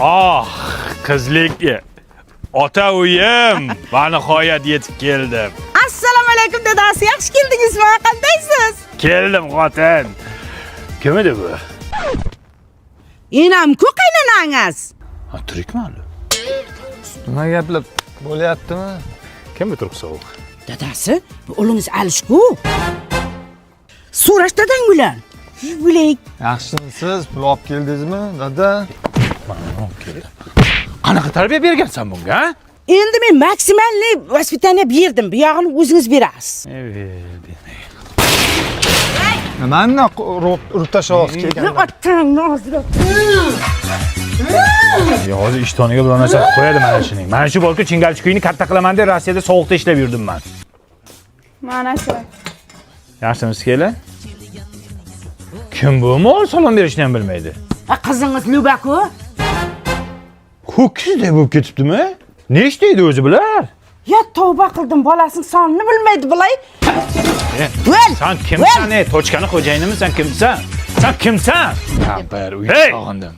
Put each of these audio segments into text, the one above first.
Ah, qizlik ota uyim va nihoyat yetib keldim. Assalomu alaykum dadasi, yaxshi keldingizmi? Qandaysiz? Keldim xotin. Kim edi bu? Enam-ku qaynonangiz. Ha, tirikmi hali? Nima gaplar bo'layaptimi? Kim bu turq sovuq? Dadasi, bu o'g'lingiz Alishku. So'rash dadang bilan. Bilay. Yaxshimisiz? Pul olib keldingizmi, dada? Qanaqa tarbiya bergansan bunga, ha? Endi men maksimalni vaspitaniya berdim. Bu yog'ini o'zingiz berasiz. Nimani urib tashlab kelgan? Otangni hozir. Ya hozir ishtoniga biror narsa qilib qo'yadi mana shuning. Mana shu bolka Chingalchikuyni katta qilaman deb Rossiyada sovuqda ishlab yurdim men. Mana shu. Yaxshimisiz kela? Kim bu? Mol salom berishni ham bilmaydi. Qizingiz Lubaku? Ho'kizdek bo'lib ketibdimi? Nechta edi o'zi bular? Ya tavba qildim, bolasining sonini bilmaydi bilay. Sen kimsan? Tochkani xo'jayinimi? Sen kimsan? Sen kimsan? Kampir uyga sog'indim.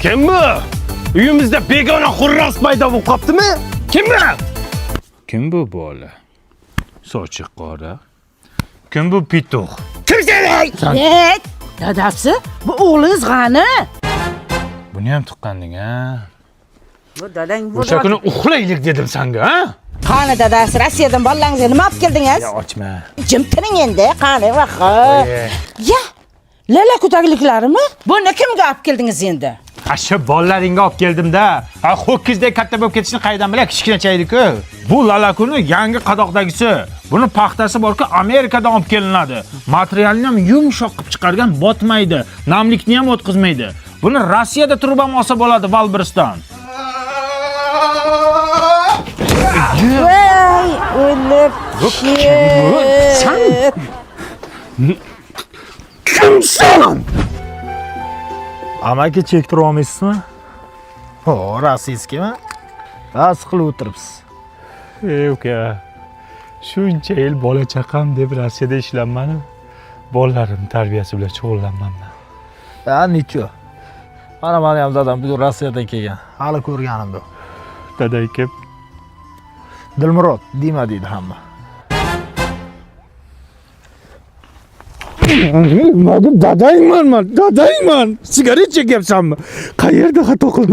Kim bu? Uyimizda begona xurras paydo bo'lib qoptimi? Kim bu? Kim bu bola? Sochi qora. Kim bu pituq? Kimsan? Dadasi, bu o'g'lingiz qani? Buni ham tuqqanding, ha? Bu dadang bu. O'sha kuni uxlaylik dedim senga, ha? Qani dadasi, Rossiyadan bolalaringizga nima olib keldingiz? Ya ochma. Jim tiring endi, qani vaqa. Ya, lala ko'tagliklarimi? Buni kimga olib keldingiz endi? Ha, shu bolalaringga olib keldim-da. Ha, ho'kizdek katta bo'lib ketishini qaydan bilay, kichkinachaydi-ku. Bu lalakuni yangi qadoqdagisi. Buni paxtasi borki, Amerikadan olib kelinadi. Materialni ham yumshoq qilib chiqargan, botmaydi, namlikni ham o'tkazmaydi. Buni Rossiyada turib ham olsa bo'ladi, Valbiriston. Voy, o'lib. Sen kimsan? Amaki chektira olmaysizmi? Ho, rossiyskimi? Bas qilib o'tiribsiz. Ey uka. Shuncha yil bola chaqam deb Rossiyada ishlanmadim. Bolalarim tarbiyasi bilan shug'ullanmanman. Ha, nicho. Meni ham dadam bu Rossiyadan kelgan. Hali ko'rganim yo'q. Daday kim? Dilmurod, Dima deydi hamma. Dadayman. Sigaret chekyapsanmi? Qayerda xato qildim?